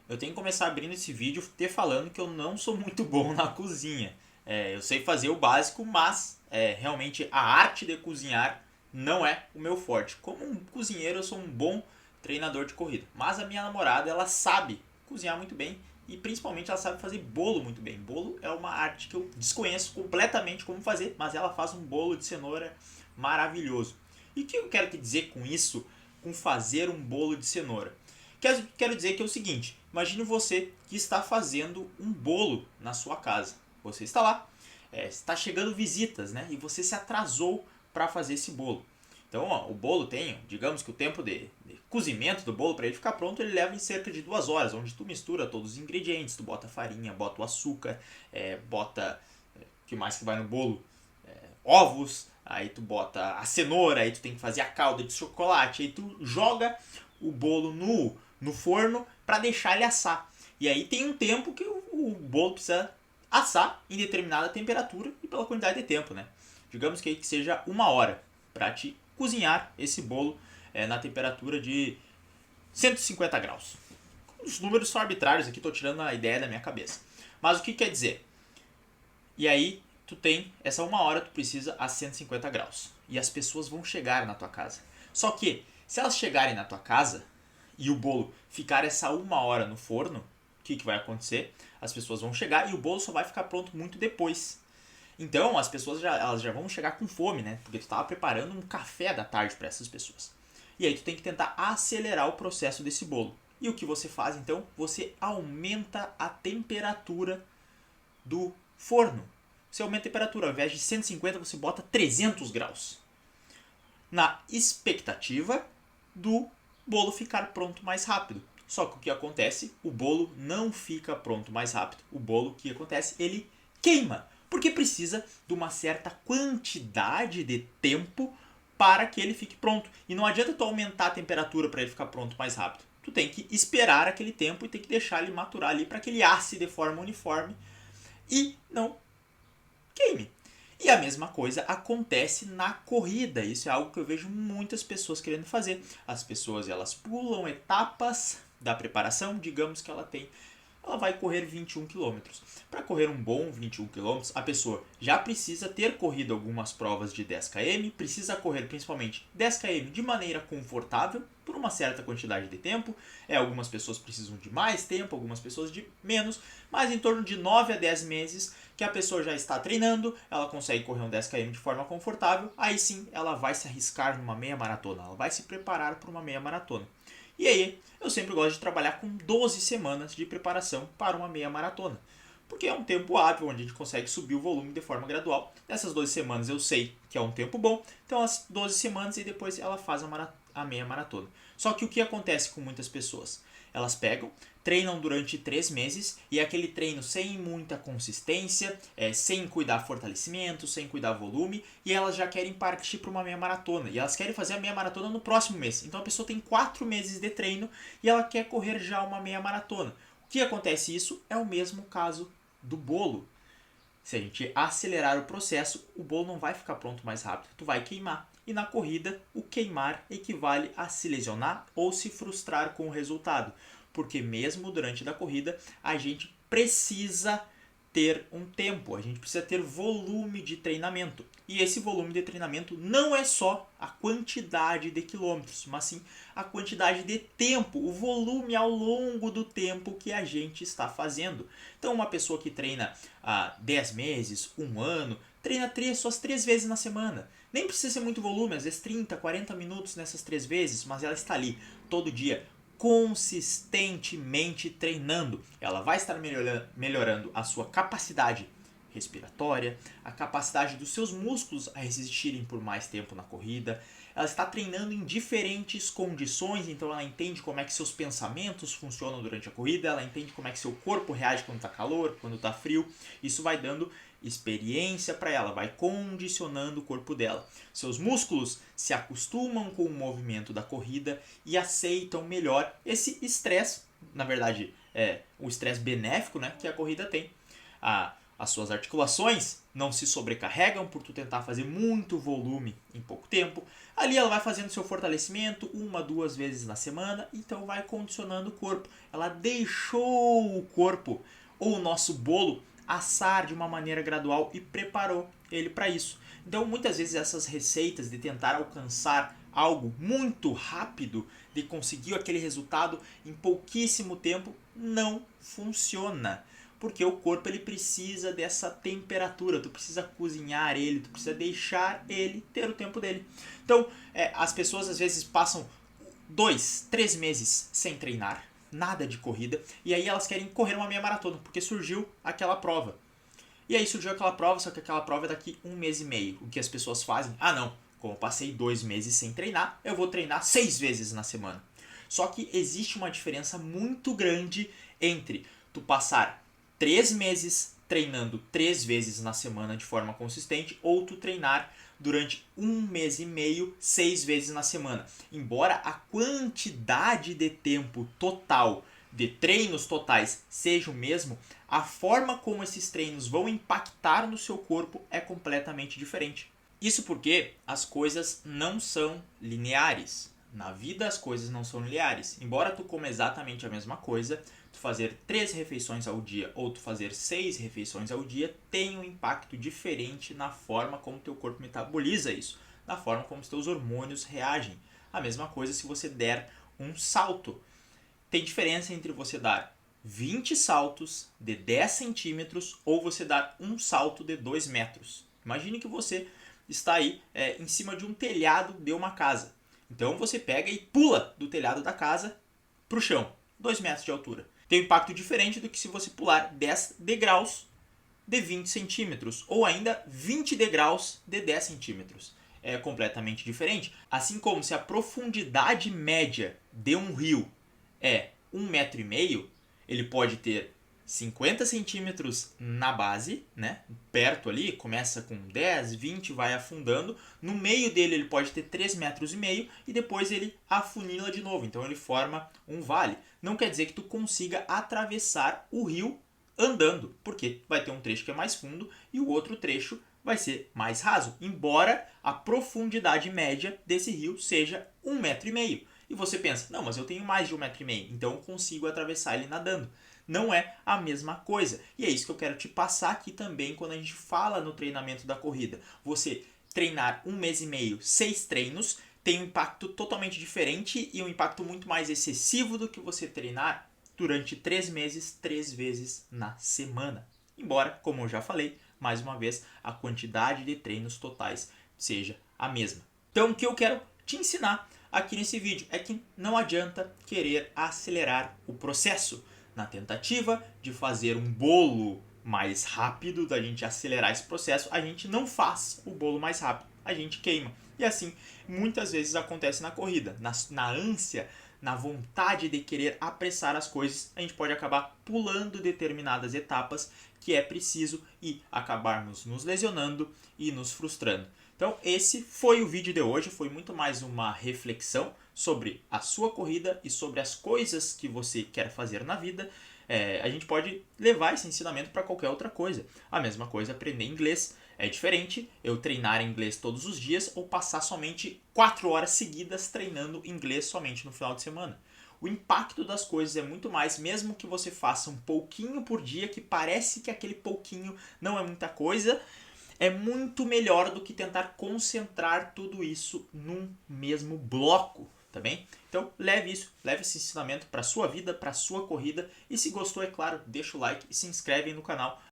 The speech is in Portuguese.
Eu tenho que começar abrindo esse vídeo te falando que eu não sou muito bom na cozinha. Eu sei fazer o básico, mas realmente a arte de cozinhar não é o meu forte. Como um cozinheiro, eu sou um bom treinador de corrida. Mas a minha namorada, ela sabe cozinhar muito bem e principalmente ela sabe fazer bolo muito bem. Bolo é uma arte que eu desconheço completamente como fazer, mas ela faz um bolo de cenoura maravilhoso. E o que eu quero te dizer com isso, com fazer um bolo de cenoura? Quero dizer que é o seguinte: imagine você que está fazendo um bolo na sua casa. Você está lá, está chegando visitas, né? E você se atrasou para fazer esse bolo. Então, ó, o bolo tem, digamos que o tempo de cozimento do bolo para ele ficar pronto, ele leva em cerca de 2 horas, onde tu mistura todos os ingredientes, tu bota a farinha, bota o açúcar, bota o que mais que vai no bolo? Ovos, aí tu bota a cenoura, aí tu tem que fazer a calda de chocolate, aí tu joga o bolo no forno para deixar ele assar. E aí tem um tempo que o bolo precisa assar em determinada temperatura e pela quantidade de tempo, né? Digamos que seja 1 hora para te cozinhar esse bolo na temperatura de 150 graus. Os números são arbitrários aqui, estou tirando a ideia da minha cabeça. Mas o que quer dizer? E aí tu tem essa 1 hora, tu precisa a 150 graus. E as pessoas vão chegar na tua casa. Só que, se elas chegarem na tua casa e o bolo ficar essa 1 hora no forno, o que vai acontecer? As pessoas vão chegar e o bolo só vai ficar pronto muito depois. Então as pessoas elas já vão chegar com fome, né? Porque tu estava preparando um café da tarde para essas pessoas. E aí tu tem que tentar acelerar o processo desse bolo. E o que você faz então? Você aumenta a temperatura do forno. Você aumenta a temperatura, ao invés de 150 você bota 300 graus. Na expectativa do bolo ficar pronto mais rápido. Só que o que acontece? O bolo não fica pronto mais rápido. O bolo, o que acontece? Ele queima. Porque precisa de uma certa quantidade de tempo para que ele fique pronto. E não adianta tu aumentar a temperatura para ele ficar pronto mais rápido. Tu tem que esperar aquele tempo e tem que deixar ele maturar ali para que ele asse de forma uniforme e não queime. E a mesma coisa acontece na corrida. Isso é algo que eu vejo muitas pessoas querendo fazer. As pessoas elas pulam etapas da preparação. Digamos que ela vai correr 21 quilômetros. Para correr um bom 21 quilômetros, a pessoa já precisa ter corrido algumas provas de 10 km, precisa correr principalmente 10 km de maneira confortável, por uma certa quantidade de tempo. Algumas pessoas precisam de mais tempo, algumas pessoas de menos, mas em torno de 9 a 10 meses que a pessoa já está treinando, ela consegue correr um 10 km de forma confortável, aí sim ela vai se arriscar numa meia maratona, ela vai se preparar para uma meia maratona. E aí, eu sempre gosto de trabalhar com 12 semanas de preparação para uma meia maratona. Porque é um tempo hábil, onde a gente consegue subir o volume de forma gradual. Nessas 12 semanas eu sei que é um tempo bom, então as 12 semanas e depois ela faz a meia maratona. Só que o que acontece com muitas pessoas? Elas pegam, treinam durante 3 meses e é aquele treino sem muita consistência, sem cuidar fortalecimento, sem cuidar volume, e elas já querem partir para uma meia maratona. E elas querem fazer a meia maratona no próximo mês. Então a pessoa tem 4 meses de treino e ela quer correr já uma meia maratona. O que acontece isso é o mesmo caso do bolo. Se a gente acelerar o processo, o bolo não vai ficar pronto mais rápido, tu vai queimar. E na corrida, o queimar equivale a se lesionar ou se frustrar com o resultado. Porque mesmo durante a corrida, a gente precisa ter um tempo, a gente precisa ter volume de treinamento. E esse volume de treinamento não é só a quantidade de quilômetros, mas sim a quantidade de tempo, o volume ao longo do tempo que a gente está fazendo. Então, uma pessoa que treina há 10 meses, 1 ano, treina suas 3 vezes na semana. Nem precisa ser muito volume, às vezes 30, 40 minutos nessas 3 vezes, mas ela está ali todo dia consistentemente treinando. Ela vai estar melhorando a sua capacidade respiratória, a capacidade dos seus músculos a resistirem por mais tempo na corrida. Ela está treinando em diferentes condições, então ela entende como é que seus pensamentos funcionam durante a corrida, ela entende como é que seu corpo reage quando está calor, quando está frio. Isso vai dando experiência para ela, vai condicionando o corpo dela. Seus músculos se acostumam com o movimento da corrida e aceitam melhor esse estresse, na verdade é o estresse benéfico, né, que a corrida tem. As suas articulações não se sobrecarregam por tu tentar fazer muito volume em pouco tempo. Ali ela vai fazendo seu fortalecimento 1, 2 vezes na semana, então vai condicionando o corpo. Ela deixou o corpo ou o nosso bolo assar de uma maneira gradual e preparou ele para isso. Então muitas vezes essas receitas de tentar alcançar algo muito rápido, de conseguir aquele resultado em pouquíssimo tempo, não funciona. Porque o corpo ele precisa dessa temperatura, tu precisa cozinhar ele, tu precisa deixar ele ter o tempo dele. Então, as pessoas às vezes passam 2, 3 meses sem treinar, nada de corrida, e aí elas querem correr uma meia maratona, porque surgiu aquela prova. E aí surgiu aquela prova, só que aquela prova é daqui 1 mês e meio. O que as pessoas fazem? Ah não, como eu passei 2 meses sem treinar, eu vou treinar 6 vezes na semana. Só que existe uma diferença muito grande entre tu passar 3 meses treinando 3 vezes na semana de forma consistente ou tu treinar durante 1 mês e meio 6 vezes na semana. Embora a quantidade de tempo total de treinos totais seja o mesmo, a forma como esses treinos vão impactar no seu corpo é completamente diferente. Isso porque as coisas não são lineares. Na vida as coisas não são lineares. Embora tu coma exatamente a mesma coisa, tu fazer 3 refeições ao dia ou tu fazer 6 refeições ao dia tem um impacto diferente na forma como teu corpo metaboliza isso, na forma como os teus hormônios reagem. A mesma coisa se você der um salto. Tem diferença entre você dar 20 saltos de 10 centímetros ou você dar um salto de 2 metros. Imagine que você está aí em cima de um telhado de uma casa. Então você pega e pula do telhado da casa para o chão, 2 metros de altura. Tem um impacto diferente do que se você pular 10 degraus de 20 centímetros ou ainda 20 degraus de 10 centímetros. É completamente diferente. Assim como se a profundidade média de um rio é 1,5 metro, ele pode ter 50 centímetros na base, né? Perto ali, começa com 10, 20, vai afundando. No meio dele ele pode ter 3,5 metros e depois ele afunila de novo. Então ele forma um vale. Não quer dizer que tu consiga atravessar o rio andando, porque vai ter um trecho que é mais fundo e o outro trecho vai ser mais raso, embora a profundidade média desse rio seja 1,5 metro. E você pensa, não, mas eu tenho mais de 1,5 metro, então eu consigo atravessar ele nadando. Não é a mesma coisa. E é isso que eu quero te passar aqui também quando a gente fala no treinamento da corrida. Você treinar 1 mês e meio, 6 treinos, tem um impacto totalmente diferente e um impacto muito mais excessivo do que você treinar durante 3 meses, 3 vezes na semana. Embora, como eu já falei, mais uma vez, a quantidade de treinos totais seja a mesma. Então, o que eu quero te ensinar aqui nesse vídeo é que não adianta querer acelerar o processo na tentativa de fazer um bolo mais rápido, da gente acelerar esse processo. A gente não faz o bolo mais rápido, a gente queima. E assim, muitas vezes acontece na corrida, na ânsia, na vontade de querer apressar as coisas, a gente pode acabar pulando determinadas etapas que é preciso e acabarmos nos lesionando e nos frustrando. Então esse foi o vídeo de hoje, foi muito mais uma reflexão sobre a sua corrida e sobre as coisas que você quer fazer na vida. A gente pode levar esse ensinamento para qualquer outra coisa. A mesma coisa, aprender inglês. É diferente eu treinar inglês todos os dias ou passar somente 4 horas seguidas treinando inglês somente no final de semana. O impacto das coisas é muito mais, mesmo que você faça um pouquinho por dia, que parece que aquele pouquinho não é muita coisa, é muito melhor do que tentar concentrar tudo isso num mesmo bloco, tá bem? Então leve esse ensinamento para a sua vida, para a sua corrida, e se gostou, é claro, deixa o like e se inscreve no canal